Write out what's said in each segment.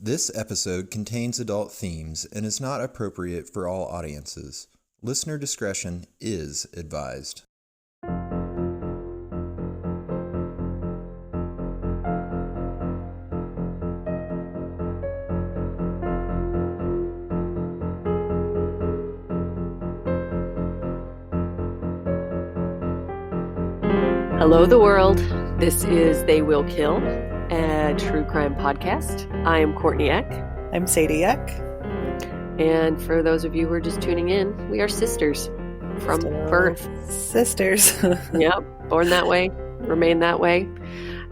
This episode contains adult themes and is not appropriate for all audiences. Listener discretion is advised. Hello, the world. This is They Will Kill, a true crime podcast. I am Courtney Eck. I'm Sadie Eck. And for those of you who are just tuning in, we are sisters from birth. Sisters. Yep, born that way, remain that way.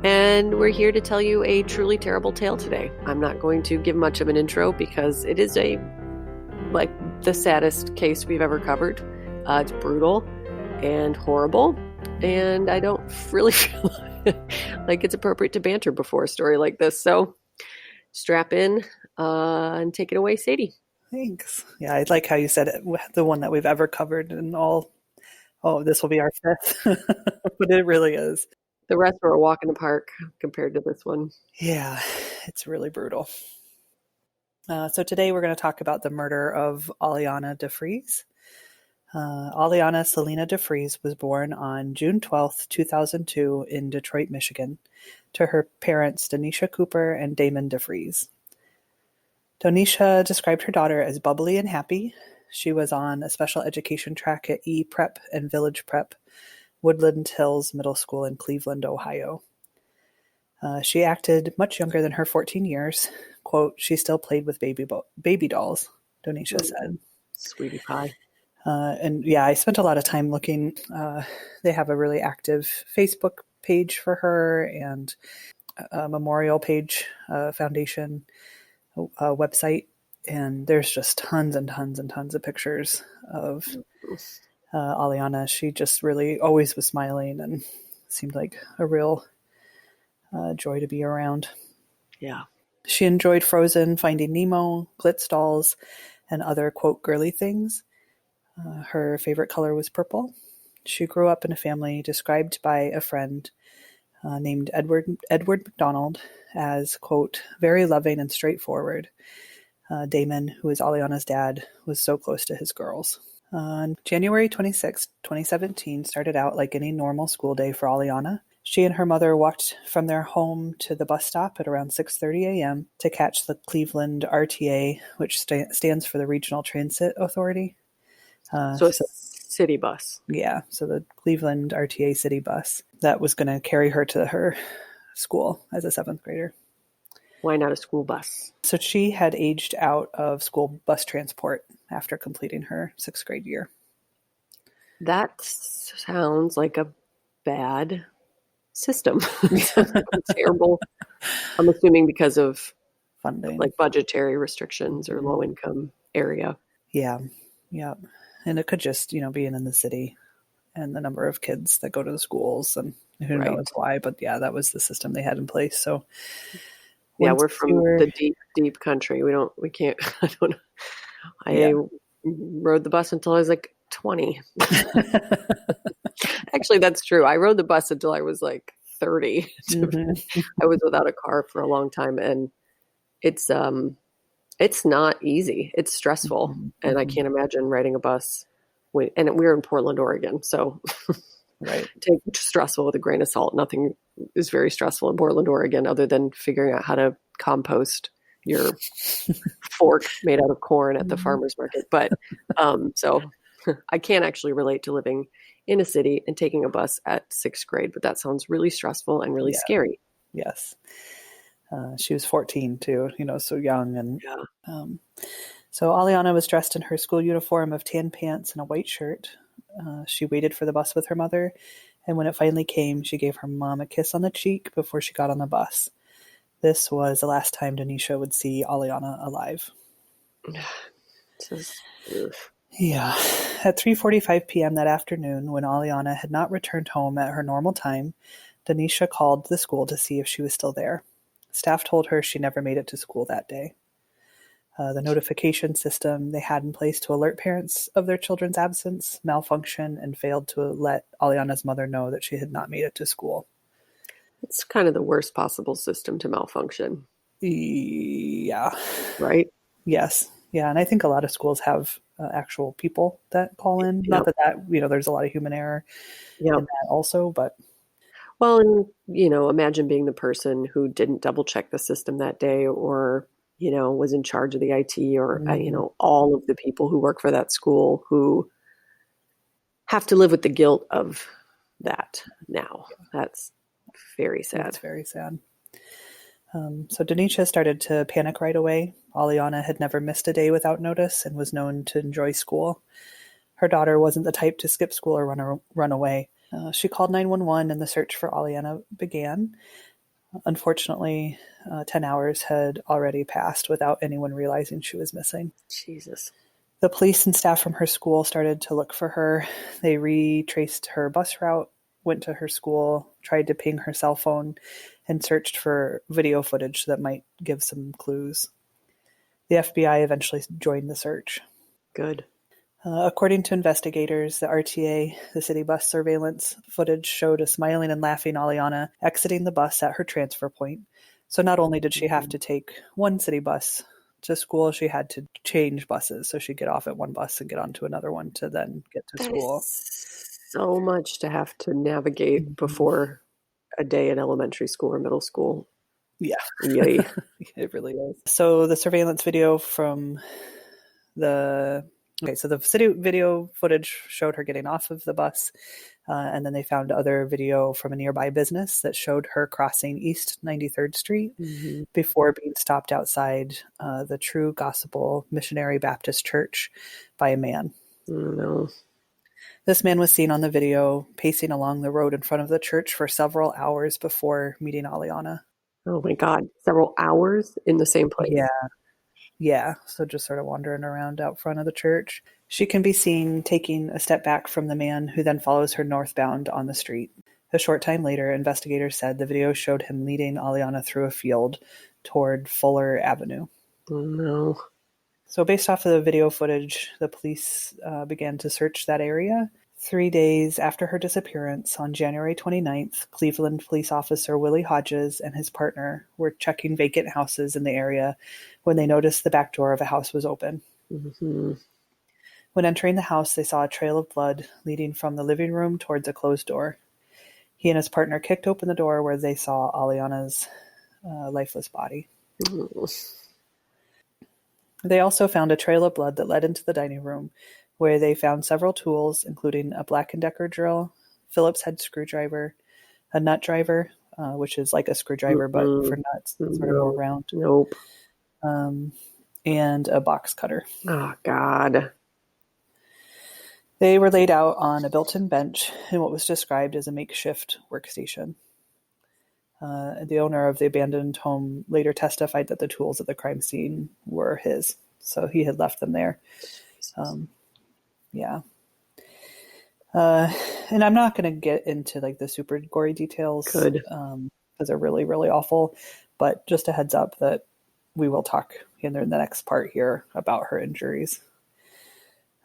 And we're here to tell you a truly terrible tale today. I'm not going to give much of an intro because it is the saddest case we've ever covered. It's brutal and horrible. And I don't really feel like it's appropriate to banter before a story like this. So strap in and take it away, Sadie. Thanks. Yeah, I like how you said it, the one that we've ever covered and all. Oh, this will be our fifth. But it really is. The rest were a walk in the park compared to this one. Yeah, it's really brutal. So today we're going to talk about the murder of Alianna DeFreeze. Aliana Selena DeFreeze was born on June 12th, 2002 in Detroit, Michigan, to her parents Donisha Cooper and Damon DeFreeze. Donisha described her daughter as bubbly and happy. She was on a special education track at E-Prep and Village Prep, Woodland Hills Middle School in Cleveland, Ohio. She acted much younger than her 14 years. Quote, she still played with baby dolls, Donisha said. Sweetie pie. And yeah, I spent a lot of time looking. They have a really active Facebook page for her and a memorial page, foundation website. And there's just tons and tons and tons of pictures of Aliana. She just really always was smiling and seemed like a real joy to be around. Yeah. She enjoyed Frozen, Finding Nemo, Glitz dolls, and other, quote, girly things. Her favorite color was purple. She grew up in a family described by a friend named Edward McDonald as, quote, very loving and straightforward. Damon, who is Aliana's dad, was so close to his girls. On January 26, 2017 started out like any normal school day for Aliana. She and her mother walked from their home to the bus stop at around 6:30 a.m. to catch the Cleveland RTA, which stands for the Regional Transit Authority. So a city bus. Yeah, so the Cleveland RTA city bus that was going to carry her to her school as a 7th grader. Why not a school bus? So she had aged out of school bus transport after completing her 6th grade year. That sounds like a bad system. Terrible. I'm assuming because of Funding. Like budgetary restrictions or low income area. Yeah. And it could just, being in the city and the number of kids that go to the schools and who knows why. But yeah, that was the system they had in place. So yeah, we're from the deep, deep country. We can't, I don't know. I rode the bus until I was like 20. Actually, that's true. I rode the bus until I was like 30. I was without a car for a long time. And it's not easy. It's stressful. And I can't imagine riding a bus. And we're in Portland, Oregon. So take stressful with a grain of salt. Nothing is very stressful in Portland, Oregon, other than figuring out how to compost your fork made out of corn at the farmer's market. But so I can't actually relate to living in a city and taking a bus at 6th grade. But that sounds really stressful and really scary. Yes. She was 14 too, so young. And so Aliana was dressed in her school uniform of tan pants and a white shirt. She waited for the bus with her mother. And when it finally came, she gave her mom a kiss on the cheek before she got on the bus. This was the last time Donisha would see Aliana alive. Yeah. At 3:45 p.m. that afternoon, when Aliana had not returned home at her normal time, Donisha called the school to see if she was still there. Staff told her she never made it to school that day. The notification system they had in place to alert parents of their children's absence malfunctioned and failed to let Aliana's mother know that she had not made it to school. It's kind of the worst possible system to malfunction. Yeah. right? Yes. Yeah. And I think a lot of schools have actual people that call in. Not Yep. that, there's a lot of human error Yep. in that also, but Well, and, imagine being the person who didn't double check the system that day, or, was in charge of the IT, or, all of the people who work for that school who have to live with the guilt of that now. That's very sad. It's very sad. So Denisha started to panic right away. Aliana had never missed a day without notice and was known to enjoy school. Her daughter wasn't the type to skip school or run away. She called 911 and the search for Aliana began. Unfortunately, 10 hours had already passed without anyone realizing she was missing. Jesus. The police and staff from her school started to look for her. They retraced her bus route, went to her school, tried to ping her cell phone, and searched for video footage that might give some clues. The FBI eventually joined the search. Good. According to investigators, the RTA, the city bus surveillance footage showed a smiling and laughing Aliana exiting the bus at her transfer point. So not only did she have to take one city bus to school, she had to change buses. So she'd get off at one bus and get onto another one to then get to school. So much to have to navigate before a day in elementary school or middle school. Yeah. Yay. It really is. So the surveillance video from the city video footage showed her getting off of the bus, and then they found other video from a nearby business that showed her crossing East 93rd Street before being stopped outside the True Gospel Missionary Baptist Church by a man. Oh, no. This man was seen on the video pacing along the road in front of the church for several hours before meeting Aliana. Oh my God. Several hours in the same place. Yeah. So just sort of wandering around out front of the church. She can be seen taking a step back from the man, who then follows her northbound on the street. A short time later, investigators said the video showed him leading Aliana through a field toward Fuller Avenue. Oh no. So based off of the video footage, the police began to search that area. 3 days after her disappearance, on January 29th, Cleveland police officer Willie Hodges and his partner were checking vacant houses in the area when they noticed the back door of a house was open. Mm-hmm. When entering the house, they saw a trail of blood leading from the living room towards a closed door. He and his partner kicked open the door, where they saw Aliana's lifeless body. Mm-hmm. They also found a trail of blood that led into the dining room, where they found several tools, including a Black & Decker drill, Phillips head screwdriver, a nut driver, which is like a screwdriver but for nuts, sort of more round. Nope. And a box cutter. Oh, God. They were laid out on a built-in bench in what was described as a makeshift workstation. The owner of the abandoned home later testified that the tools at the crime scene were his, so he had left them there. Yeah. And I'm not going to get into like the super gory details. Good. Because they're really, really awful. But just a heads up that we will talk in the next part here about her injuries.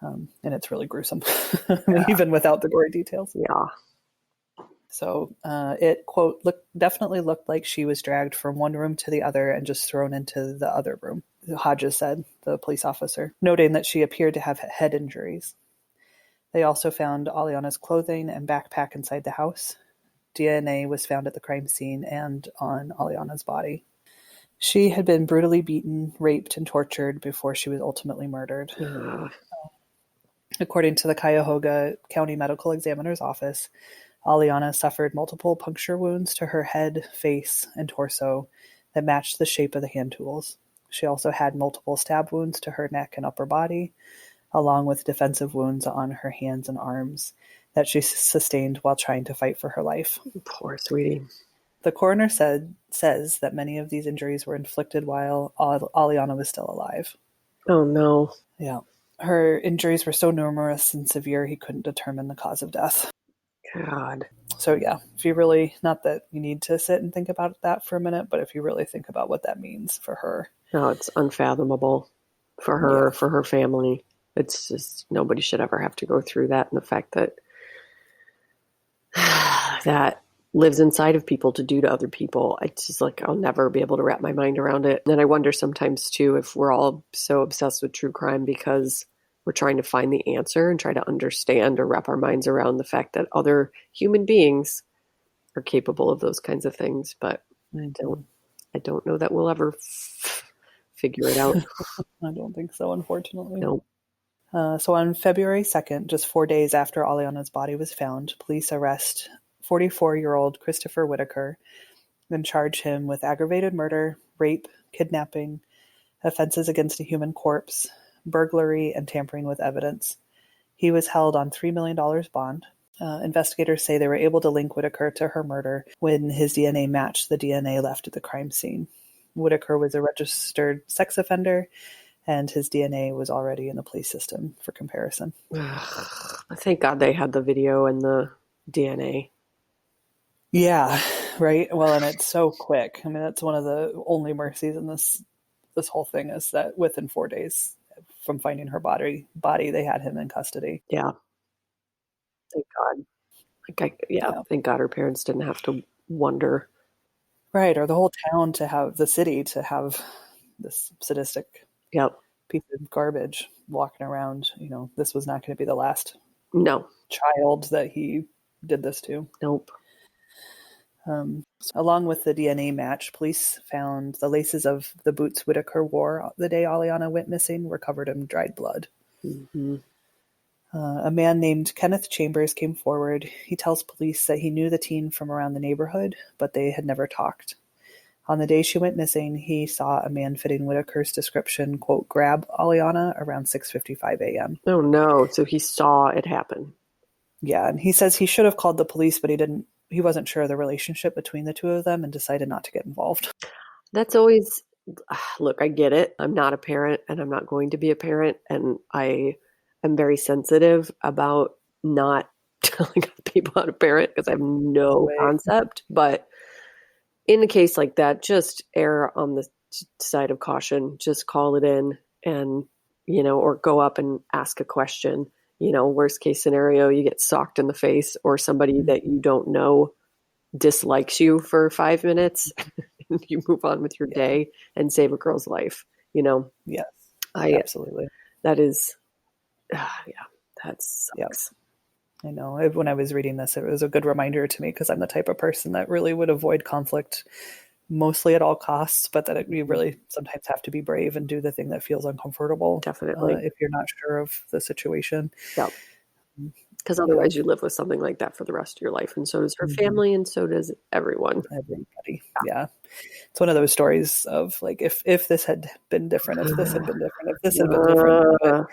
And it's really gruesome, even without the gory details. Yeah. So it, quote, definitely looked like she was dragged from one room to the other and just thrown into the other room, Hodges said, the police officer, noting that she appeared to have head injuries. They also found Aliana's clothing and backpack inside the house. DNA was found at the crime scene and on Aliana's body. She had been brutally beaten, raped, and tortured before she was ultimately murdered. According to the Cuyahoga County Medical Examiner's Office, Aliana suffered multiple puncture wounds to her head, face, and torso that matched the shape of the hand tools. She also had multiple stab wounds to her neck and upper body, along with defensive wounds on her hands and arms that she sustained while trying to fight for her life. Poor sweetie. The coroner says that many of these injuries were inflicted while Aliana was still alive. Oh, no. Yeah. Her injuries were so numerous and severe he couldn't determine the cause of death. God. So yeah, if you really, not that you need to sit and think about that for a minute, but if you really think about what that means for her. No, it's unfathomable for her, for her family. It's just, nobody should ever have to go through that. And the fact that that lives inside of people to do to other people. It's just like, I'll never be able to wrap my mind around it. And I wonder sometimes too, if we're all so obsessed with true crime because we're trying to find the answer and try to understand or wrap our minds around the fact that other human beings are capable of those kinds of things. But I don't know that we'll ever figure it out. I don't think so, unfortunately. No. So on February 2nd, just 4 days after Aliana's body was found, police arrest 44-year-old Christopher Whittaker and charge him with aggravated murder, rape, kidnapping, offenses against a human corpse, burglary, and tampering with evidence. He was held on $3 million bond. Investigators say they were able to link Whittaker to her murder when his DNA matched the DNA left at the crime scene. Whittaker was a registered sex offender, and his DNA was already in the police system for comparison. Thank God they had the video and the DNA. Yeah, right. Well, and it's so quick. I mean, that's one of the only mercies in this whole thing is that within 4 days from finding her body, they had him in custody. Yeah. Thank God. Thank God her parents didn't have to wonder. Right, or the whole town the city to have this sadistic piece of garbage walking around. This was not going to be the last child that he did this to. Nope. Along with the DNA match, police found the laces of the boots Whittaker wore the day Aliana went missing were covered in dried blood. Mm-hmm. A man named Kenneth Chambers came forward. He tells police that he knew the teen from around the neighborhood, but they had never talked. On the day she went missing, he saw a man fitting Whittaker's description, quote, grab Aliana around 6:55 a.m. Oh, no. So he saw it happen. Yeah, and he says he should have called the police, but he wasn't sure of the relationship between the two of them and decided not to get involved. That's always, look, I get it. I'm not a parent and I'm not going to be a parent. And I am very sensitive about not telling people how to parent because I have no concept. But in a case like that, just err on the side of caution. Just call it in and, or go up and ask a question. Worst case scenario, you get socked in the face or somebody that you don't know dislikes you for 5 minutes and you move on with your day and save a girl's life. Yes, absolutely. That is, that sucks. Yep. I know. When I was reading this, it was a good reminder to me because I'm the type of person that really would avoid conflict mostly at all costs, but that you really sometimes have to be brave and do the thing that feels uncomfortable. Definitely. If you're not sure of the situation. Yep. Because otherwise you live with something like that for the rest of your life. And so does her family and so does everyone. Everybody. Yeah. It's one of those stories of like, if this had been different, if this had been different, if this had been different, but,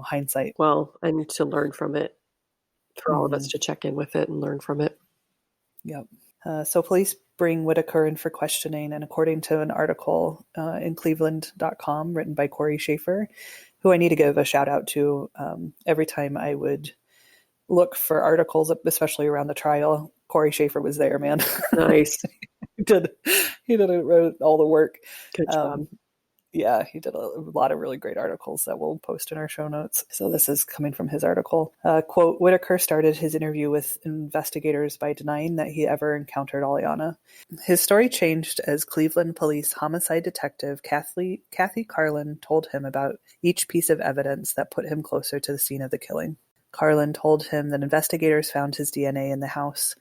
hindsight. Well, and to learn from it, for all of us to check in with it and learn from it. Yep. So police bring Whittaker in for questioning, and according to an article in Cleveland.com written by Corey Schaefer, who I need to give a shout out to, every time I would look for articles, especially around the trial, Corey Schaefer was there, man. Nice. He did wrote all the work. Good job. Yeah, he did a lot of really great articles that we'll post in our show notes. So this is coming from his article. Quote, Whittaker started his interview with investigators by denying that he ever encountered Aliana. His story changed as Cleveland Police homicide detective Kathy Carlin told him about each piece of evidence that put him closer to the scene of the killing. Carlin told him that investigators found his DNA in the house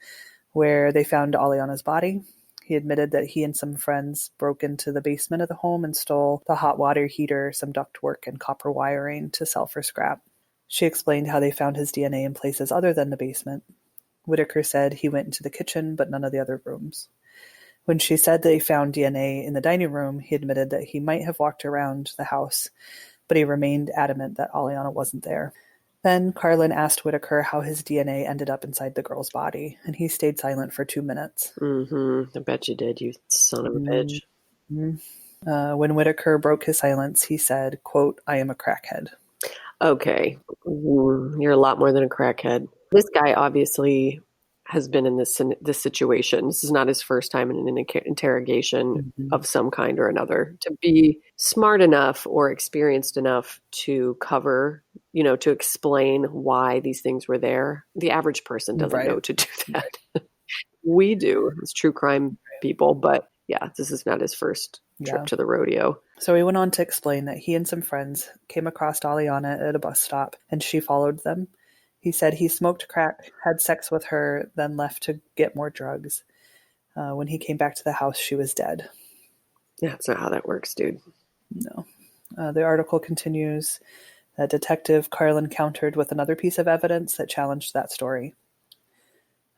where they found Aliana's body. He admitted that he and some friends broke into the basement of the home and stole the hot water heater, some ductwork, and copper wiring to sell for scrap. She explained how they found his DNA in places other than the basement. Whittaker said he went into the kitchen, but none of the other rooms. When she said they found DNA in the dining room, he admitted that he might have walked around the house, but he remained adamant that Aliana wasn't there. Then Carlin asked Whittaker how his DNA ended up inside the girl's body, and he stayed silent for 2 minutes. I bet you did, you son of a bitch. When Whittaker broke his silence, he said, quote, I am a crackhead. Okay. You're a lot more than a crackhead. This guy obviously has been in this situation. This is not his first time in an interrogation of some kind or another. To be smart enough or experienced enough to cover, to explain why these things were there. The average person doesn't know to do that. we do as true crime people. But yeah, this is not his first trip to the rodeo. So he went on to explain that he and some friends came across Aliana at a bus stop, and she followed them. He said he smoked crack, had sex with her, then left to get more drugs. When he came back to the house, she was dead. Yeah, that's not how that works, dude. No. The article continues that Detective Carlin countered with another piece of evidence that challenged that story.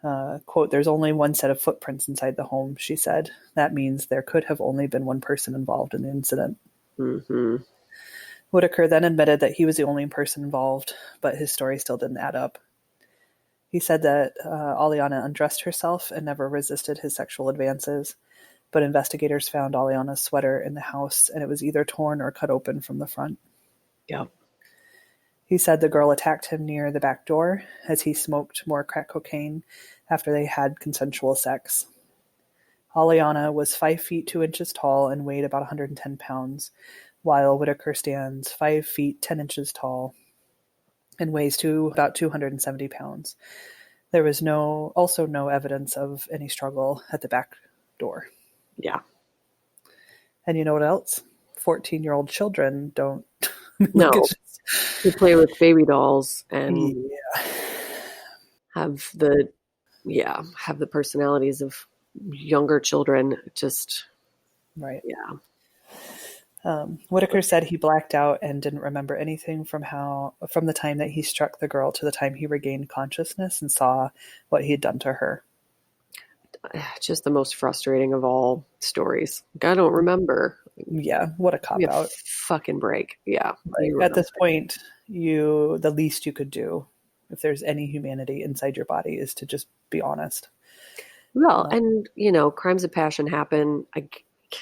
Quote, "There's only one set of footprints inside the home," she said. "That means there could have only been one person involved in the incident." Mm-hmm. Whittaker then admitted that he was the only person involved, but his story still didn't add up. He said that Aliana undressed herself and never resisted his sexual advances, but investigators found Aliana's sweater in the house, and it was either torn or cut open from the front. Yep. He said the girl attacked him near the back door as he smoked more crack cocaine after they had consensual sex. Aliana was 5 feet 2 inches tall and weighed about 110 pounds, while Whittaker stands 5 feet 10 inches tall and weighs about 270 pounds. There was also no evidence of any struggle at the back door. Yeah. And you know what else? 14-year-old children don't. No. They play with baby dolls and yeah. have the personalities of younger children. Just right. Yeah. Whittaker said he blacked out and didn't remember anything from the time that he struck the girl to the time he regained consciousness and saw what he had done to her. Just the most frustrating of all stories. I don't remember. Yeah, what a cop-out. Fucking break. Yeah. At this point, the least you could do, if there's any humanity inside your body, is to just be honest. Well, and, crimes of passion happen. I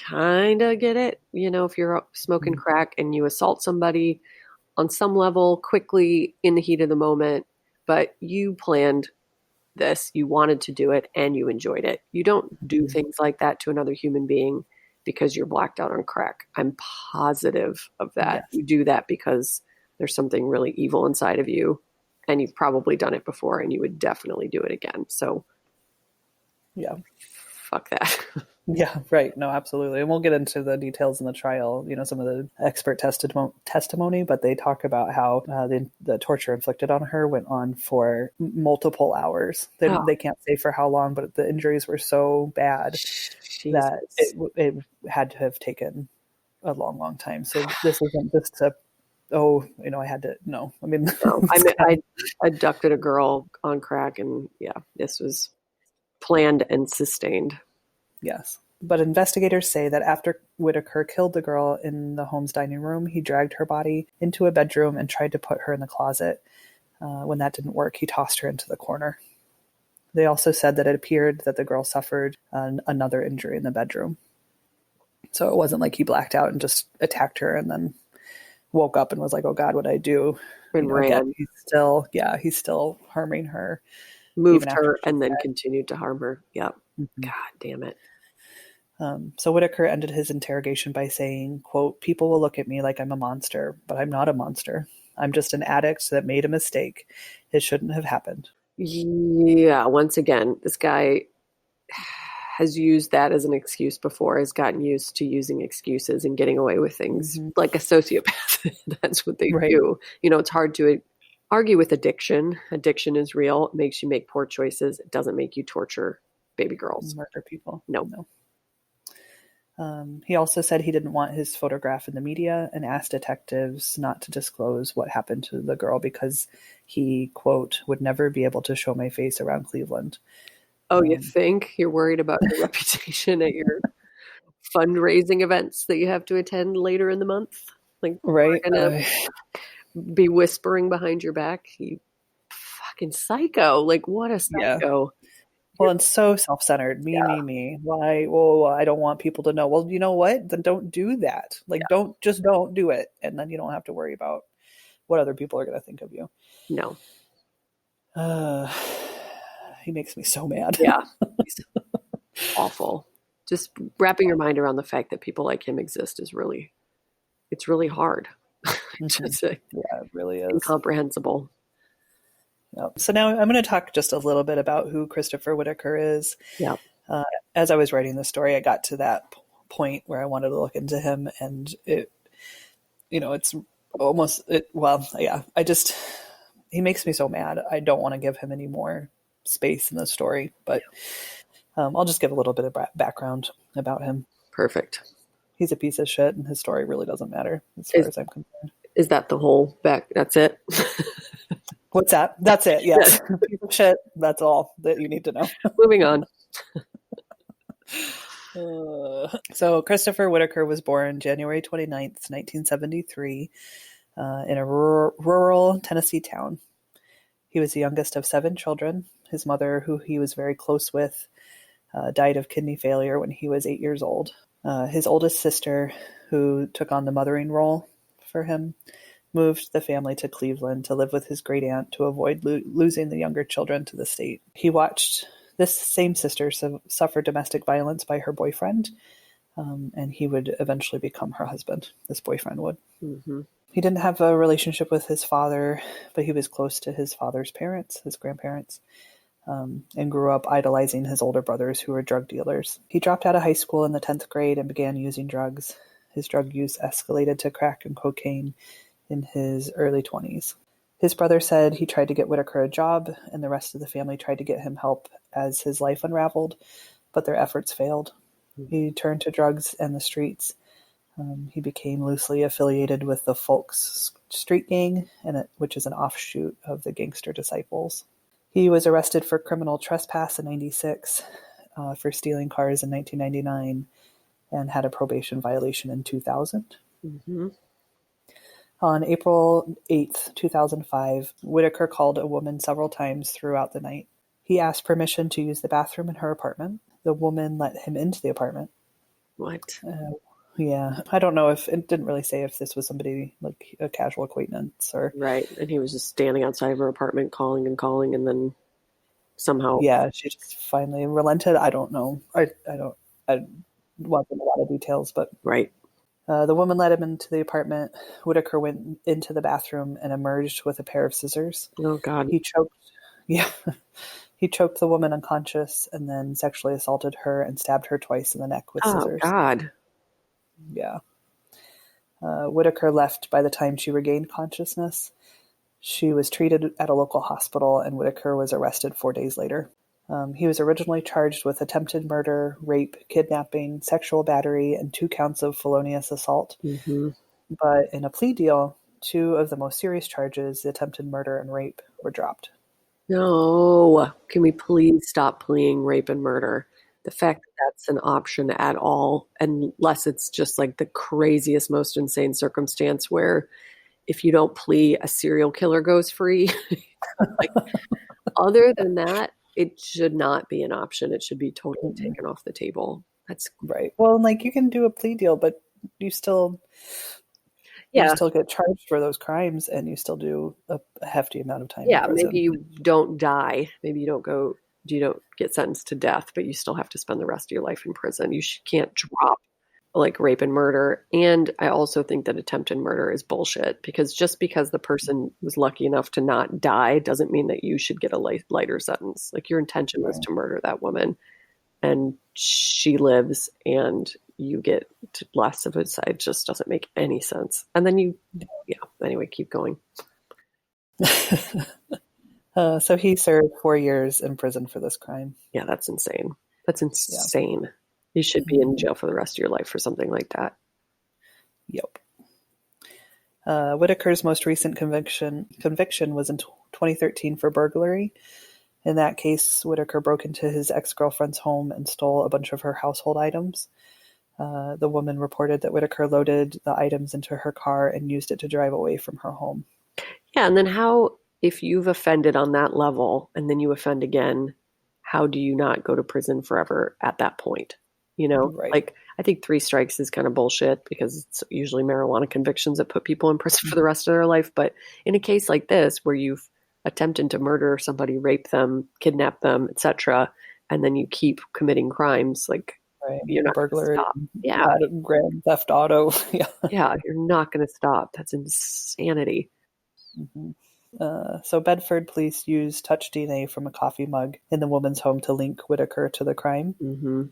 kind of get it. If you're smoking crack and you assault somebody on some level quickly in the heat of the moment, but you planned this, you wanted to do it, and you enjoyed it. You don't do things like that to another human being because you're blacked out on crack. I'm positive of that. Yes. You do that because there's something really evil inside of you, and you've probably done it before, and you would definitely do it again. So, yeah, fuck that. Yeah, right. No, absolutely. And we'll get into the details in the trial, some of the expert testimony, but they talk about how the torture inflicted on her went on for multiple hours. They can't say for how long, but the injuries were so bad that it had to have taken a long, long time. So this isn't just I had to, no. I mean, no, I abducted a girl on crack, and this was planned and sustained. Yes. But investigators say that after Whittaker killed the girl in the home's dining room, he dragged her body into a bedroom and tried to put her in the closet. When that didn't work, he tossed her into the corner. They also said that it appeared that the girl suffered another injury in the bedroom. So it wasn't like he blacked out and just attacked her and then woke up and was like, oh God, what'd I do? And ran. Again, he's still harming her. Moved her and then continued to harm her. Yep. Mm-hmm. God damn it. So Whittaker ended his interrogation by saying, quote, "People will look at me like I'm a monster, but I'm not a monster. I'm just an addict that made a mistake. It shouldn't have happened." Yeah. Once again, this guy has used that as an excuse before, has gotten used to using excuses and getting away with things like a sociopath. That's what they do. It's hard to argue with addiction. Addiction is real. It makes you make poor choices. It doesn't make you torture baby girls. Murder people. No. He also said he didn't want his photograph in the media and asked detectives not to disclose what happened to the girl because he, quote, "would never be able to show my face around Cleveland." Oh, you think? You're worried about your reputation at your fundraising events that you have to attend later in the month? Like, right? Gonna be whispering behind your back? You fucking psycho. Like, what a psycho. Yeah. Well, and so self-centered. Me. Why? Well, I don't want people to know. Well, you know what? Then don't do that. Like, don't do it. And then you don't have to worry about what other people are going to think of you. No. He makes me so mad. Yeah. He's awful. Just wrapping your mind around the fact that people like him exist is it's really hard. It really is. Incomprehensible. Yep. So now I'm going to talk just a little bit about who Christopher Whittaker is. Yeah. As I was writing the story, I got to that point where I wanted to look into him, and it's almost he makes me so mad. I don't want to give him any more space in the story, but I'll just give a little bit of background about him. Perfect. He's a piece of shit, and his story really doesn't matter as far as I'm concerned. Is that the whole back? That's it? What's that? That's it. Yes. Piece of shit. That's all that you need to know. Moving on. So Christopher Whittaker was born January 29th, 1973, in a rural Tennessee town. He was the youngest of 7 children. His mother, who he was very close with, died of kidney failure when he was 8 years old. His oldest sister, who took on the mothering role for him, moved the family to Cleveland to live with his great aunt to avoid losing the younger children to the state. He watched this same sister suffer domestic violence by her boyfriend, and he would eventually become her husband. This boyfriend would. Mm-hmm. He didn't have a relationship with his father, but he was close to his father's parents, his grandparents, and grew up idolizing his older brothers who were drug dealers. He dropped out of high school in the 10th grade and began using drugs. His drug use escalated to crack and cocaine in his early 20s. His brother said he tried to get Whittaker a job, and the rest of the family tried to get him help as his life unraveled, but their efforts failed. He turned to drugs and the streets. He became loosely affiliated with the Folks Street Gang, which is an offshoot of the Gangster Disciples. He was arrested for criminal trespass in 1996, for stealing cars in 1999, and had a probation violation in 2000. Mm-hmm. On April 8th, 2005, Whittaker called a woman several times throughout the night. He asked permission to use the bathroom in her apartment. The woman let him into the apartment. What? Yeah. I don't know if it didn't really say if this was somebody like a casual acquaintance or. Right. And he was just standing outside of her apartment calling, and then somehow. Yeah, she just finally relented. I don't know. I wasn't a lot of details, but. Right. The woman led him into the apartment. Whittaker went into the bathroom and emerged with a pair of scissors. Oh, God. He choked the woman unconscious and then sexually assaulted her and stabbed her twice in the neck with scissors. Oh, God. Yeah. Whittaker left by the time she regained consciousness. She was treated at a local hospital, and Whittaker was arrested 4 days later. He was originally charged with attempted murder, rape, kidnapping, sexual battery, and 2 counts of felonious assault. Mm-hmm. But in a plea deal, 2 of the most serious charges, the attempted murder and rape, were dropped. No. Can we please stop pleading rape and murder? The fact that that's an option at all, unless it's just like the craziest, most insane circumstance where if you don't plea, a serial killer goes free. Like, other than that, it should not be an option. It should be totally taken off the table. That's right. Well, like, you can do a plea deal, but you still get charged for those crimes, and you still do a hefty amount of time. Yeah, maybe you don't die. Maybe you don't get sentenced to death, but you still have to spend the rest of your life in prison. You can't drop like rape and murder. And I also think that attempted murder is bullshit, because just because the person was lucky enough to not die doesn't mean that you should get a lighter sentence. Like, your intention was to murder that woman, and she lives, and you get less of it. It just doesn't make any sense. And then anyway, keep going. So he served 4 years in prison for this crime. Yeah, that's insane. That's insane. Yeah. You should be in jail for the rest of your life for something like that. Yep. Whittaker's most recent conviction was in 2013 for burglary. In that case, Whittaker broke into his ex-girlfriend's home and stole a bunch of her household items. The woman reported that Whittaker loaded the items into her car and used it to drive away from her home. Yeah, and then if you've offended on that level and then you offend again, how do you not go to prison forever at that point? Right. Like, I think 3 strikes is kind of bullshit, because it's usually marijuana convictions that put people in prison for the rest of their life. But in a case like this, where you've attempted to murder somebody, rape them, kidnap them, etc., and then you keep committing crimes, like, you're not going to stop. Yeah. Grand theft auto. Yeah, you're not going to stop. That's insanity. Mm-hmm. So Bedford police used touch DNA from a coffee mug in the woman's home to link Whittaker to the crime. Mm-hmm.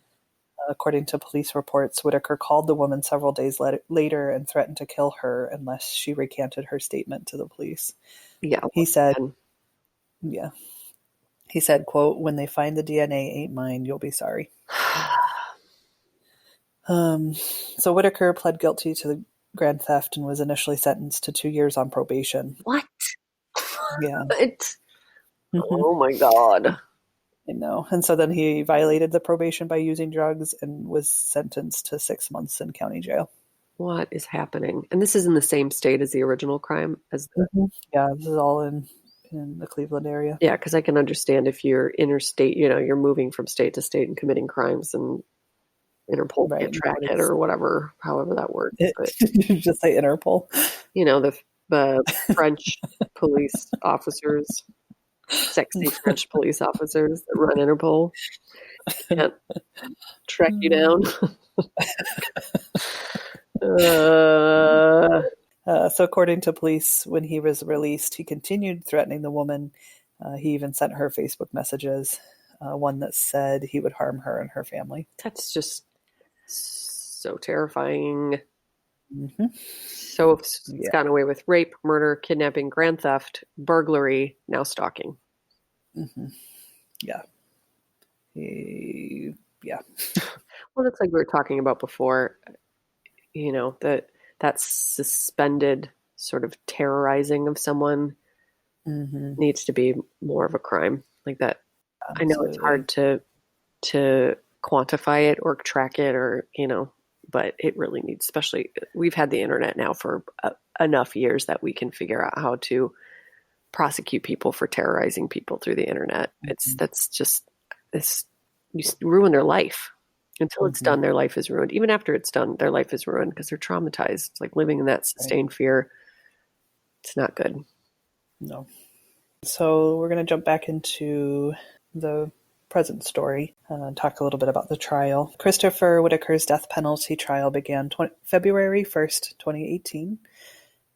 According to police reports, Whittaker called the woman several days later and threatened to kill her unless she recanted her statement to the police. Yeah. He said, quote, "When they find the DNA ain't mine, you'll be sorry." So Whittaker pled guilty to the grand theft and was initially sentenced to 2 years on probation. What? Yeah. Oh my God. I know. And so then he violated the probation by using drugs and was sentenced to 6 months in county jail. What is happening? And this is in the same state as the original crime? Yeah, this is all in the Cleveland area. Yeah, because I can understand if you're interstate, you're moving from state to state and committing crimes, and Interpol can't track it or whatever, however that works. Just say Interpol. The French police officers, sexy French police officers that run Interpol can't track you down. So according to police, when he was released, he continued threatening the woman. He even sent her Facebook messages, one that said he would harm her and her family. That's just so terrifying. Mm-hmm. So it's gotten away with rape, murder, kidnapping, grand theft, burglary, now stalking. Mm-hmm. Yeah. Yeah. Well, it's like we were talking about before, that suspended sort of terrorizing of someone needs to be more of a crime like that. Absolutely. I know it's hard to quantify it or track it or, but it really needs, especially we've had the internet now for enough years that we can figure out how to prosecute people for terrorizing people through the internet. You ruin their life. Until it's done, their life is ruined. Even after it's done, their life is ruined because they're traumatized. It's like living in that sustained fear. It's not good. No. So we're going to jump back into the present story and talk a little bit about the trial. Christopher Whittaker's death penalty trial began February 1st, 2018.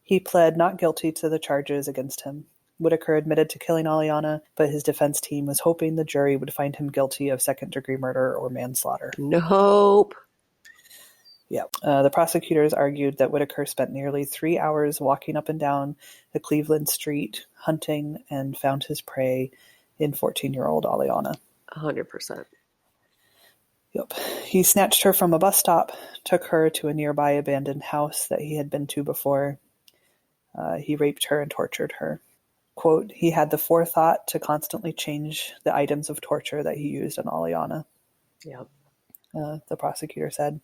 He pled not guilty to the charges against him. Whittaker admitted to killing Aliana, but his defense team was hoping the jury would find him guilty of second-degree murder or manslaughter. Nope. Yeah. The prosecutors argued that Whittaker spent nearly 3 hours walking up and down the Cleveland street, hunting, and found his prey in 14-year-old Aliana. 100%. Yep. He snatched her from a bus stop, took her to a nearby abandoned house that he had been to before. He raped her and tortured her. Quote, he had the forethought to constantly change the items of torture that he used on Aliana. Yep. The prosecutor said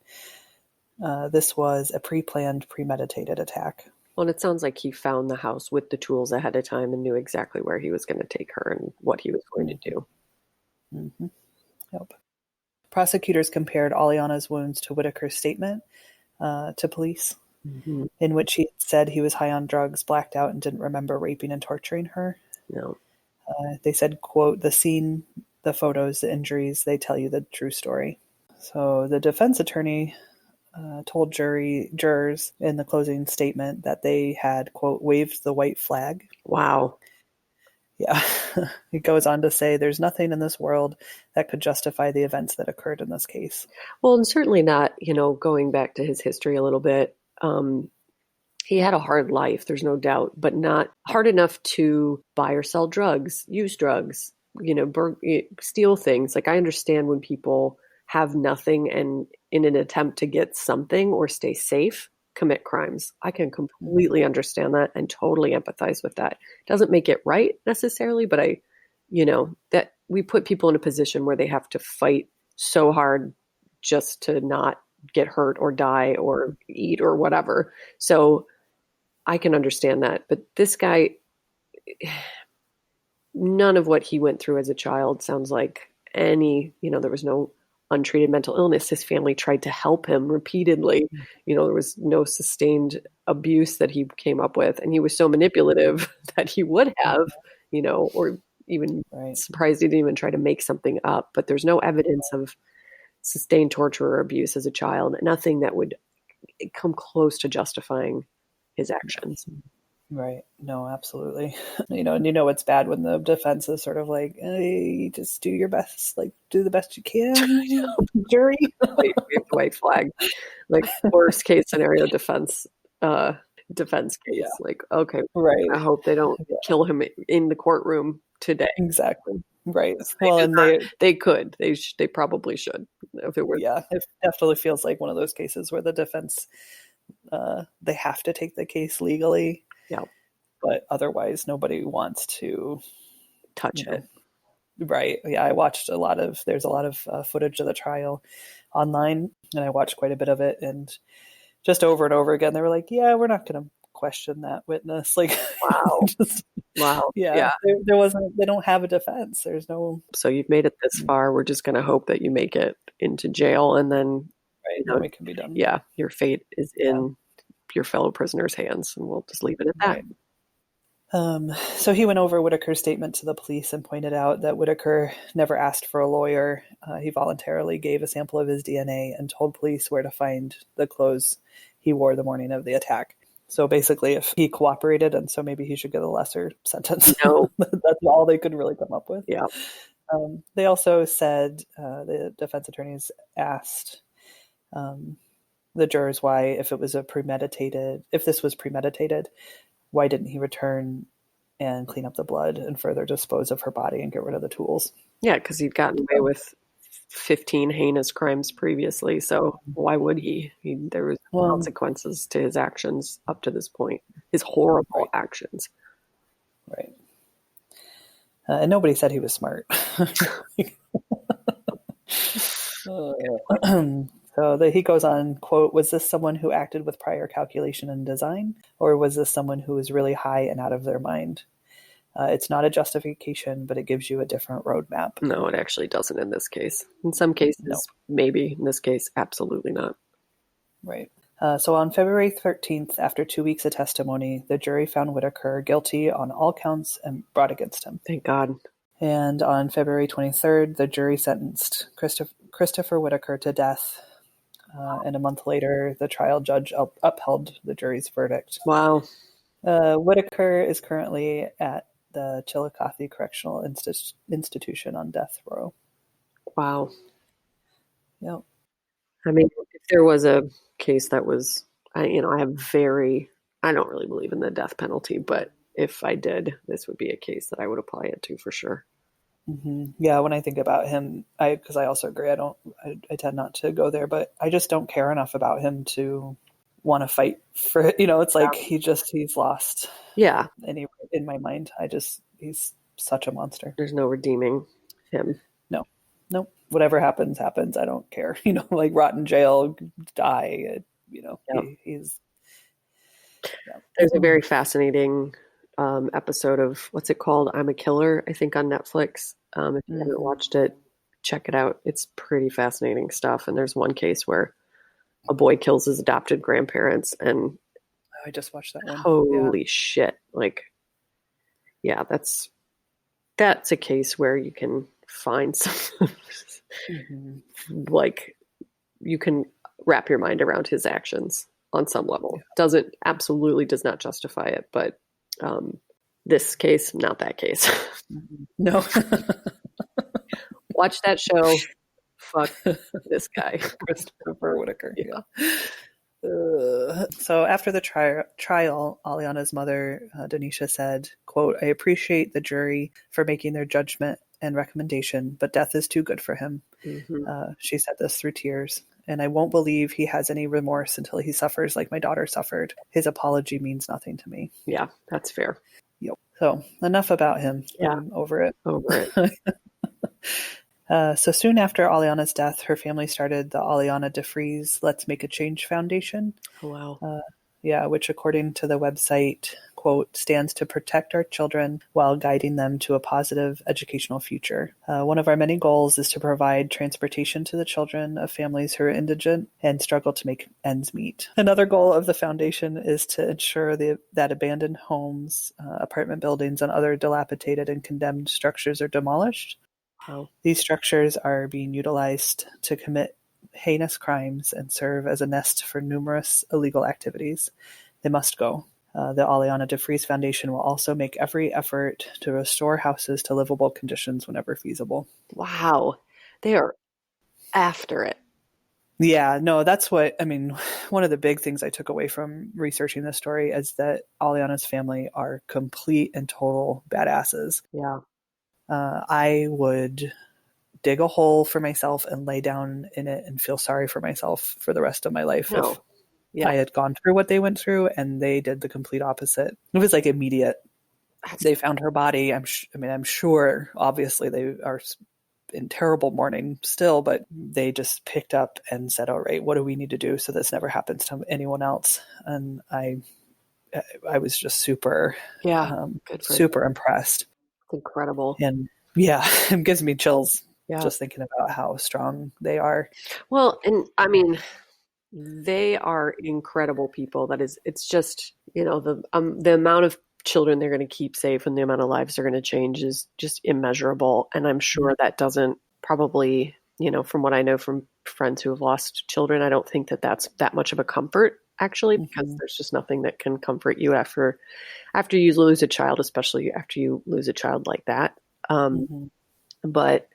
this was a pre-planned, premeditated attack. Well, and it sounds like he found the house with the tools ahead of time and knew exactly where he was going to take her and what he was going to do. Mm-hmm. Yep. Prosecutors compared Aliana's wounds to Whittaker's statement to police. Mm-hmm. In which he said he was high on drugs, blacked out, and didn't remember raping and torturing her. No. They said, quote, the scene, the photos, the injuries, they tell you the true story. So the defense attorney told jurors in the closing statement that they had, quote, waved the white flag. Wow. Yeah. He goes on to say there's nothing in this world that could justify the events that occurred in this case. Well, and certainly not, going back to his history a little bit, he had a hard life, there's no doubt, but not hard enough to buy or sell drugs, use drugs, steal things. Like I understand when people have nothing and in an attempt to get something or stay safe, commit crimes. I can completely understand that and totally empathize with that. Doesn't make it right necessarily, but that we put people in a position where they have to fight so hard just to not get hurt or die or eat or whatever. So I can understand that. But this guy, none of what he went through as a child sounds like there was no untreated mental illness. His family tried to help him repeatedly. There was no sustained abuse that he came up with. And he was so manipulative that he would have, or even surprised he didn't even try to make something up. But there's no evidence of sustained torture or abuse as a child, nothing that would come close to justifying his actions. Right. No, absolutely. And it's bad when the defense is sort of like, hey, just do your best, like do the best you can, jury. Wave the white flag. Like worst case scenario defense case. Yeah. Like, okay, Right. I hope they don't kill him in the courtroom today. Exactly. Right. Well, and they could. They probably should. If it were. Yeah, it definitely feels like one of those cases where the defense they have to take the case legally. Yeah. But otherwise nobody wants to touch it. Right. Yeah, I watched there's a lot of footage of the trial online, and I watched quite a bit of it, and just over and over again they were like, yeah, we're not going to question that witness. Like, wow. Wow. Yeah. There wasn't, they don't have a defense. There's no. So you've made it this far. We're just going to hope that you make it into jail, and then then it can be done. Yeah, your fate is in your fellow prisoners' hands, and we'll just leave it at that. Right. So he went over Whittaker's statement to the police and pointed out that Whittaker never asked for a lawyer. He voluntarily gave a sample of his DNA and told police where to find the clothes he wore the morning of the attack. So basically, if he cooperated, and so maybe he should get a lesser sentence. No. That's all they could really come up with. Yeah. They also said, the defense attorneys asked the jurors why, if this was premeditated, why didn't he return and clean up the blood and further dispose of her body and get rid of the tools? Yeah, because he'd gotten away with 15 heinous crimes previously, so why would he? There was consequences to his actions up to this point. His horrible actions. Right. And nobody said he was smart. So he goes on, quote, was this someone who acted with prior calculation and design, or was this someone who was really high and out of their mind? It's not a justification, but it gives you a different roadmap. No, it actually doesn't in this case. In some cases, maybe. In this case, absolutely not. Right. So on February 13th, after 2 weeks of testimony, the jury found Whittaker guilty on all counts and brought against him. Thank God. And on February 23rd, the jury sentenced Christopher Whittaker to death. And a month later, the trial judge upheld the jury's verdict. Wow. Whittaker is currently at the Chillicothe Correctional Institution on death row. Wow. Yep. I mean, if there was a case that was, I don't really believe in the death penalty, but if I did, this would be a case that I would apply it to for sure. Mm-hmm. Yeah, when I think about him, because I also agree, I tend not to go there, but I just don't care enough about him to want to fight for it. It's like he's lost. Yeah. In my mind, he's such a monster. There's no redeeming him. No. Whatever happens. I don't care. Like rot in jail, die. He's. Yeah. There's a very fascinating episode of what's it called? I'm a Killer, I think, on Netflix. If you haven't watched it, check it out. It's pretty fascinating stuff. And there's one case where a boy kills his adopted grandparents, and I just watched that one. Holy shit. Like, yeah, that's a case where you can find some like you can wrap your mind around his actions on some level. Absolutely does not justify it, but this case, not that case. No. Watch that show. Fuck this guy. Christopher Whittaker. Yeah. So after the trial, Aliana's mother, Denisha, said, quote, I appreciate the jury for making their judgment and recommendation, but death is too good for him. Mm-hmm. She said this through tears. And I won't believe he has any remorse until he suffers like my daughter suffered. His apology means nothing to me. Yeah, that's fair. Yep. So enough about him. Yeah. I'm over it. Over it. So soon after Aliana's death, her family started the Aliana DeFreeze Let's Make a Change Foundation. Oh, wow. Which according to the website, quote, stands to protect our children while guiding them to a positive educational future. One of our many goals is to provide transportation to the children of families who are indigent and struggle to make ends meet. Another goal of the foundation is to ensure that abandoned homes, apartment buildings, and other dilapidated and condemned structures are demolished. Wow. These structures are being utilized to commit heinous crimes and serve as a nest for numerous illegal activities. They must go. The Aliana DeFreeze Foundation will also make every effort to restore houses to livable conditions whenever feasible. Wow. They are after it. Yeah, no, that's what, I mean, one of the big things I took away from researching this story is that Aliana's family are complete and total badasses. Yeah. I would dig a hole for myself and lay down in it and feel sorry for myself for the rest of my life if I had gone through what they went through, and they did the complete opposite. It was like immediate. They found her body. I'm sure, obviously, they are in terrible mourning still, but they just picked up and said, all right, what do we need to do so this never happens to anyone else? And I was just super impressed. It's incredible. And yeah, it gives me chills just thinking about how strong they are. Well, and I mean, they are incredible people. It's just, the amount of children they're going to keep safe and the amount of lives they're going to change is just immeasurable. And I'm sure that doesn't probably, from what I know from friends who have lost children, I don't think that that's that much of a comfort, actually, because there's just nothing that can comfort you after you lose a child, especially after you lose a child like that. But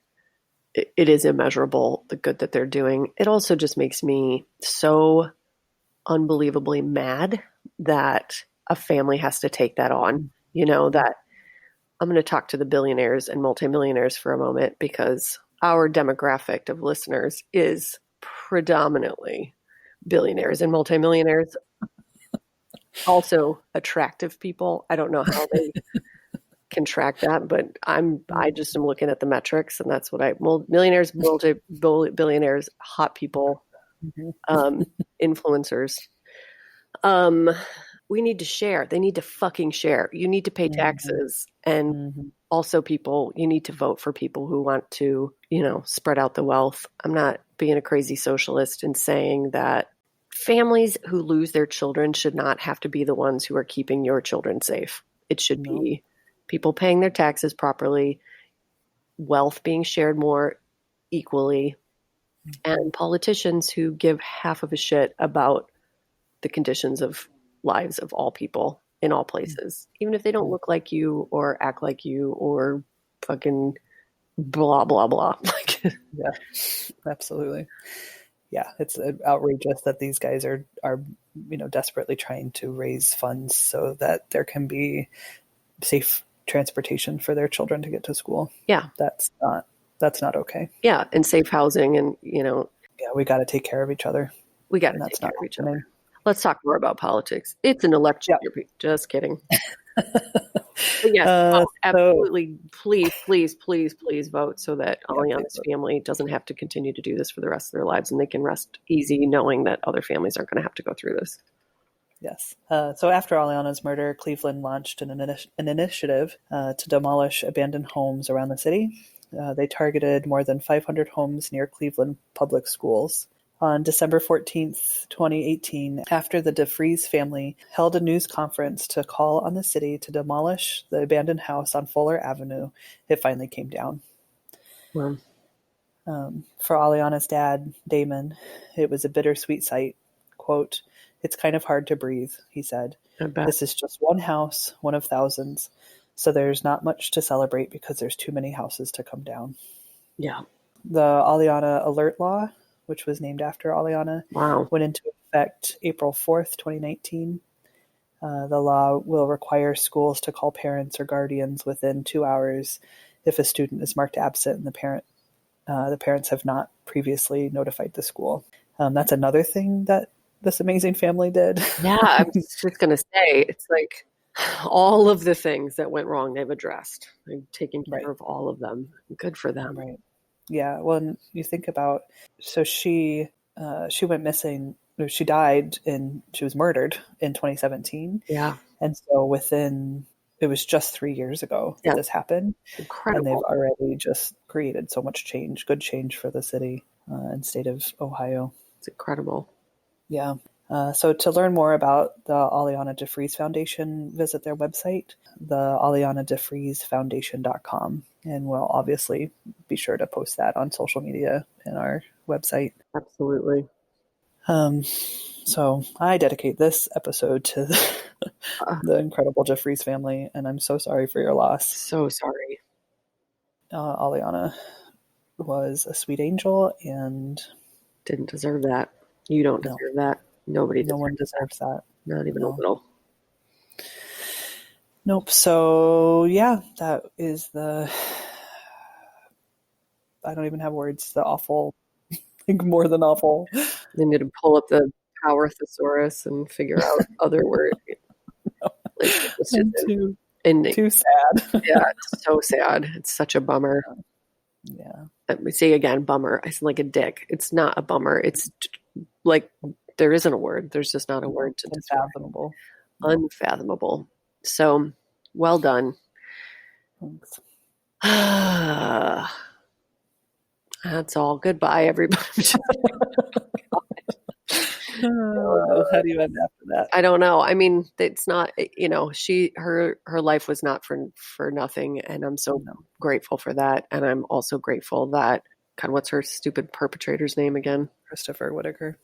it is immeasurable, the good that they're doing. It also just makes me so unbelievably mad that a family has to take that on, that I'm going to talk to the billionaires and multimillionaires for a moment, because our demographic of listeners is predominantly billionaires and multimillionaires. Also attractive people. I don't know how they can track that, but I just am looking at the metrics, and that's what millionaires, billionaires, hot people, influencers. We need to share. They need to fucking share. You need to pay taxes. And also people, you need to vote for people who want to, spread out the wealth. I'm not being a crazy socialist and saying that families who lose their children should not have to be the ones who are keeping your children safe. It should be people paying their taxes properly, wealth being shared more equally, and politicians who give half of a shit about the conditions of lives of all people in all places, even if they don't look like you or act like you or fucking blah, blah, blah. Yeah, absolutely. Yeah, it's outrageous that these guys are desperately trying to raise funds so that there can be safe transportation for their children to get to school. Yeah. That's not okay. Yeah, and safe housing, and yeah, we got to take care of each other. We got to take care of each other. Let's talk more about politics. It's an election year. Just kidding. But yes, absolutely. Please vote so that Aliana's family doesn't have to continue to do this for the rest of their lives, and they can rest easy knowing that other families aren't going to have to go through this. Yes. So after Aliana's murder, Cleveland launched an initiative to demolish abandoned homes around the city. They targeted more than 500 homes near Cleveland public schools. On December 14th, 2018, after the DeFreeze family held a news conference to call on the city to demolish the abandoned house on Fuller Avenue, it finally came down. Wow. For Aliana's dad, Damon, it was a bittersweet sight. Quote, "It's kind of hard to breathe," he said. "This is just one house, one of thousands. So there's not much to celebrate because there's too many houses to come down." Yeah. The Aliana Alert Law, which was named after Aliana, went into effect April 4th, 2019. The law will require schools to call parents or guardians within 2 hours if a student is marked absent and the parents have not previously notified the school. That's another thing that this amazing family did. Yeah, I was just going to say, it's like all of the things that went wrong, they've addressed. They've taken care of all of them. Good for them. Right. Yeah. Well, you think about, so she went missing. She died she was murdered in 2017. Yeah. And so it was just 3 years ago that this happened. Incredible. And they've already just created so much change, good change for the city and state of Ohio. It's incredible. Yeah. So to learn more about the Aliana DeFreeze Foundation, visit their website, the AlianaDeFreezeFoundation.com. And we'll obviously be sure to post that on social media and our website. Absolutely. So I dedicate this episode to the incredible DeFreeze family, and I'm so sorry for your loss. So sorry. Aliana was a sweet angel and didn't deserve that. You don't deserve that. Nobody No one deserves that. Not even a little. Nope. So yeah, that is the, I don't even have words, the awful, like more than awful. You need to pull up the Power Thesaurus and figure out other words. Like, too sad. Yeah, it's so sad. It's such a bummer. Yeah. Let me say again, bummer. I sound like a dick. It's not a bummer. It's like there isn't a word. There's just not a word to describe. Unfathomable. So, well done. Thanks. That's all. Goodbye, everybody. How do you end after that? I don't know. I mean, it's not, her life was not for nothing. And I'm so grateful for that. And I'm also grateful that, God, what's her stupid perpetrator's name again? Christopher Whittaker.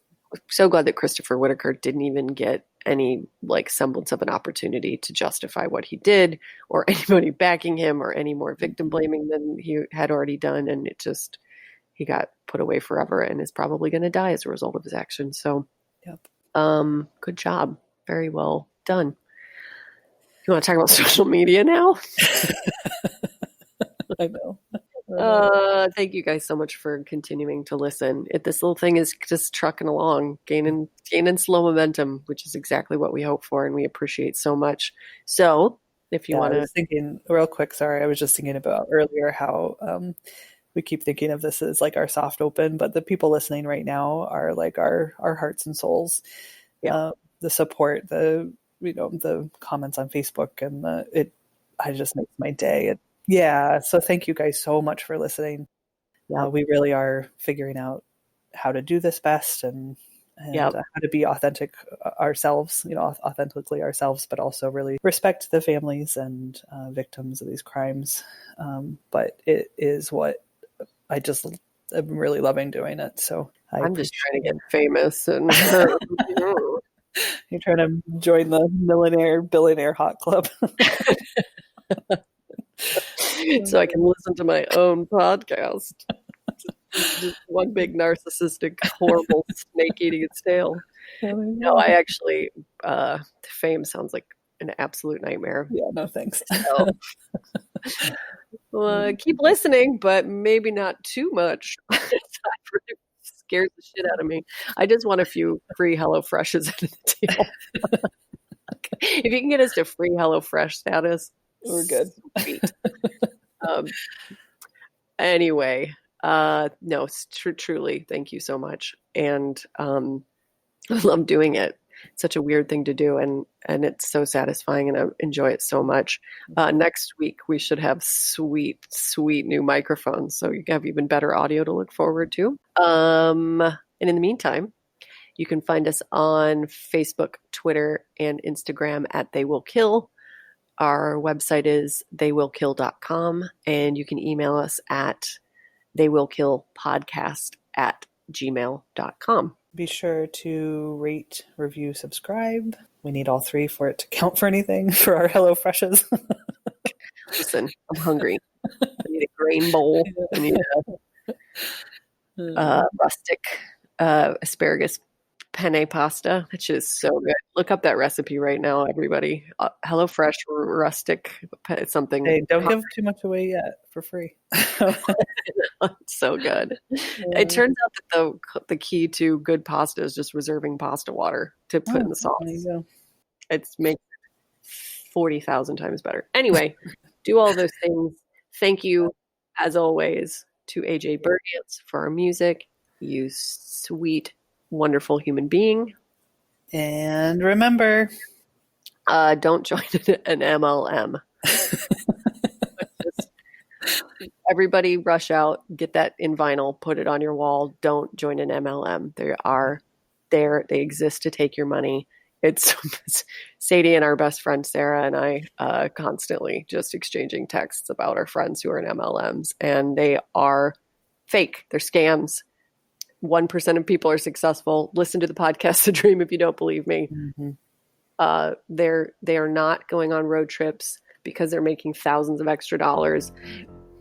So glad that Christopher Whittaker didn't even get any semblance of an opportunity to justify what he did or anybody backing him or any more victim blaming than he had already done. And he got put away forever and is probably going to die as a result of his actions. So, good job. Very well done. You want to talk about social media now? I know. Thank you guys so much for continuing to listen. This little thing is just trucking along, gaining slow momentum, which is exactly what we hope for, and we appreciate so much. So, if you want to, I was thinking real quick. Sorry, I was just thinking about earlier how we keep thinking of this as like our soft open, but the people listening right now are like our hearts and souls. Yeah. The support, the comments on Facebook, and I just makes my day. So thank you guys so much for listening. Yeah, we really are figuring out how to do this best and how to be authentic ourselves, authentically ourselves, but also really respect the families and victims of these crimes. But it is what I'm really loving doing it. So I'm just trying to get famous and you're trying to join the billionaire hot club. So I can listen to my own podcast. Just one big narcissistic, horrible snake eating its tail. No, I actually, fame sounds like an absolute nightmare. Yeah, no thanks. So, keep listening, but maybe not too much. It really scares the shit out of me. I just want a few free HelloFreshes at the deal. If you can get us to free HelloFresh status, we're good. Sweet. Anyway, no, truly, thank you so much. And I love doing it. It's such a weird thing to do, and it's so satisfying, and I enjoy it so much. Next week, we should have sweet new microphones, so you have even better audio to look forward to. And in the meantime, you can find us on Facebook, Twitter, and Instagram at They Will Kill. Our website is theywillkill.com, and you can email us at theywillkillpodcast@gmail.com. Be sure to rate, review, subscribe. We need all three for it to count for anything for our HelloFreshes. Listen, I'm hungry. I need a grain bowl. I need a rustic asparagus penne pasta. That shit is so good. Look up that recipe right now, everybody. HelloFresh rustic something. Hey, don't give too much away yet for free. It's so good. It turns out that the key to good pasta is just reserving pasta water to put in the sauce. It makes it 40,000 times better. Anyway, do all those things. Thank you, as always, to AJ Bergantz for our music. You sweet, wonderful human being. And remember, don't join an MLM. Everybody rush out, get that in vinyl, put it on your wall. Don't join an MLM. They are there. They exist to take your money. It's Sadie and our best friend Sarah and I constantly just exchanging texts about our friends who are in MLMs, and they are fake. They're scams. 1% of people are successful. Listen to the podcast to dream if you don't believe me. They are not going on road trips because they're making thousands of extra dollars.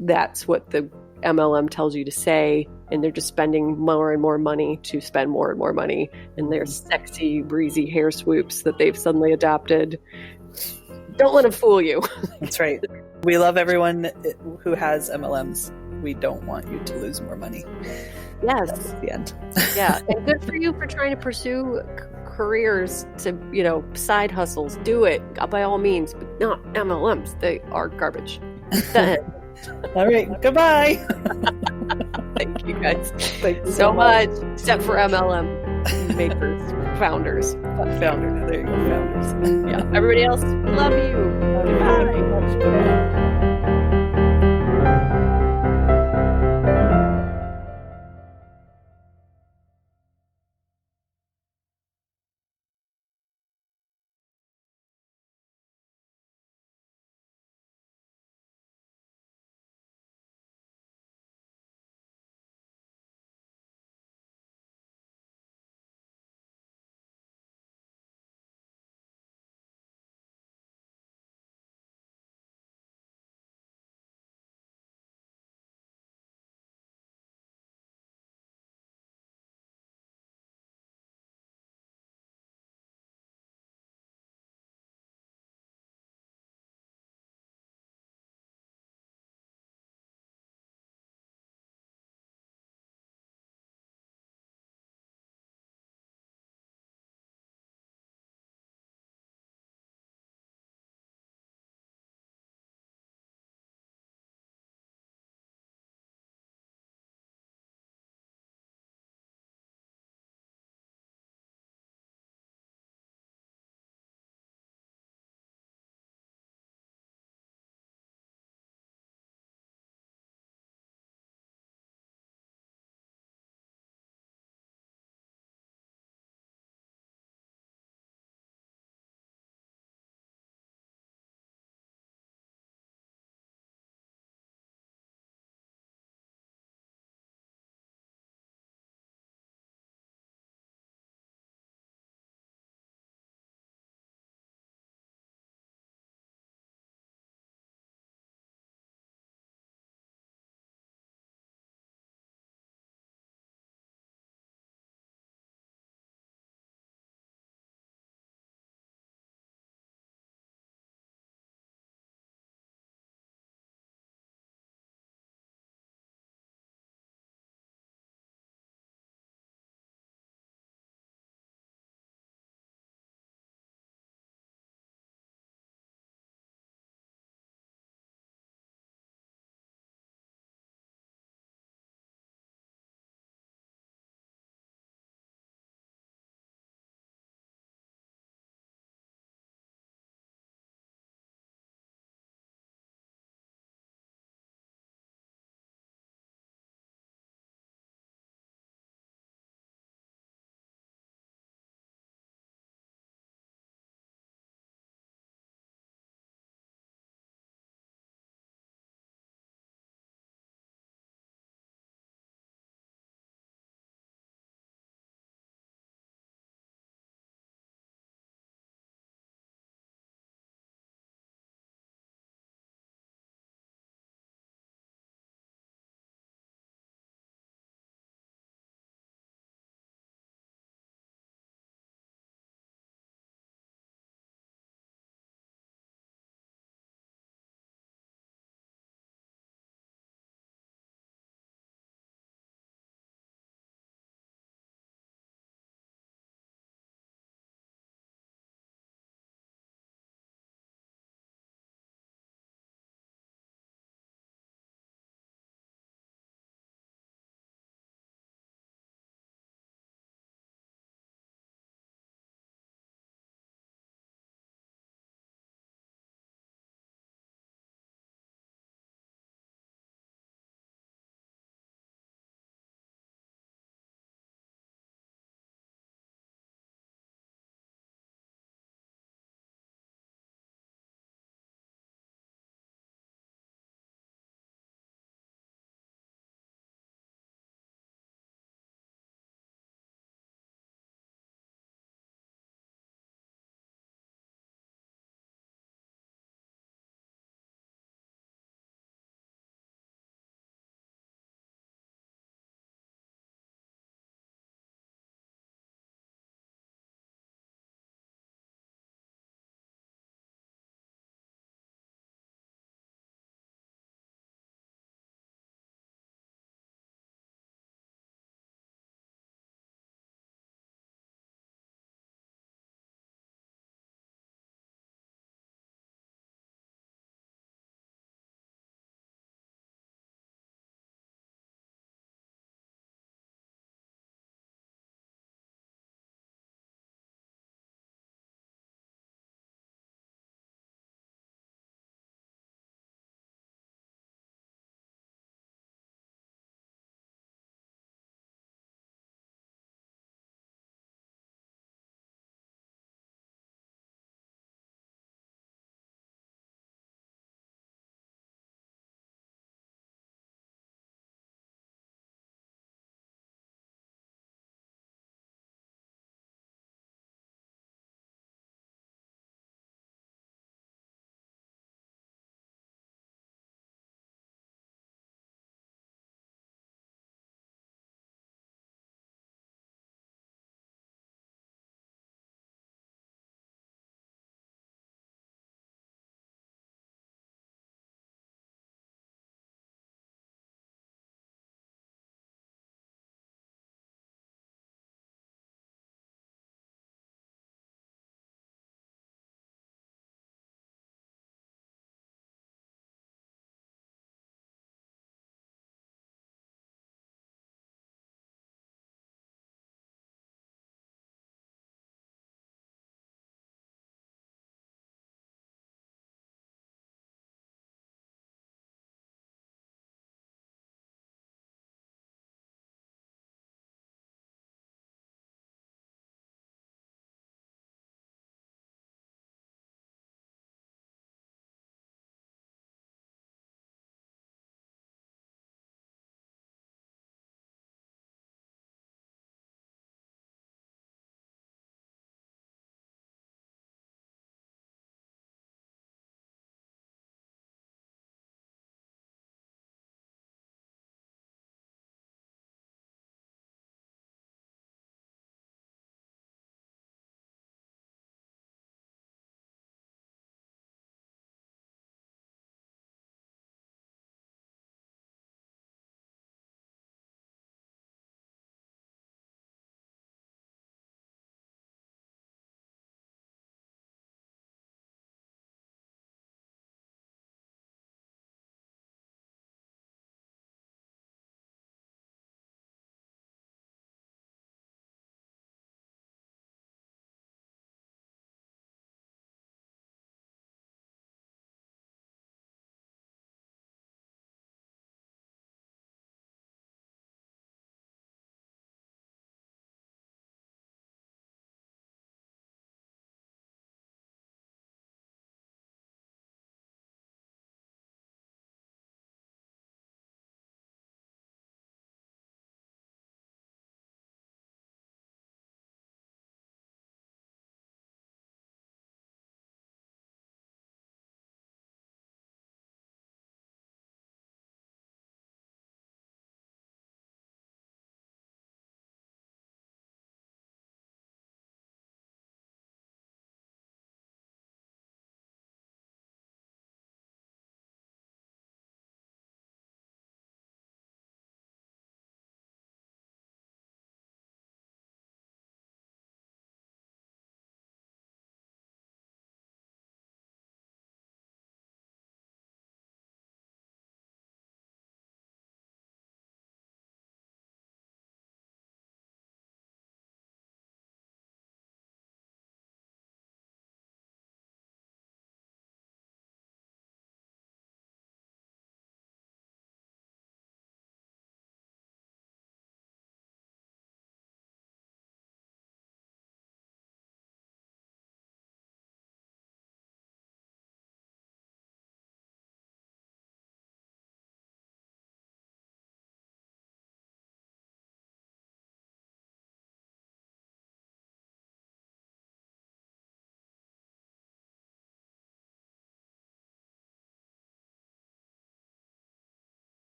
That's what the MLM tells you to say, and they're just spending more and more money to spend more and more money, and their sexy, breezy hair swoops that they've suddenly adopted. Don't let them fool you. That's right. We love everyone who has MLMs. We don't want you to lose more money. Yes. That's the end. Yeah, and good for you for trying to pursue careers to, side hustles. Do it by all means, but not MLMs. They are garbage. All right. Goodbye. Thank you guys. Thank you so much. Except for MLM makers, founders. Founders. There you go. Founders. Yeah. Everybody else, love you. Goodbye. Goodbye.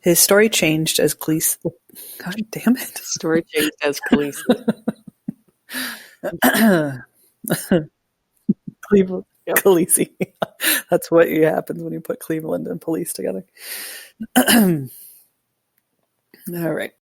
His story changed as police. God damn it! Story changed as police. Cleveland, Yep. Khaleesi. That's what happens when you put Cleveland and police together. All right.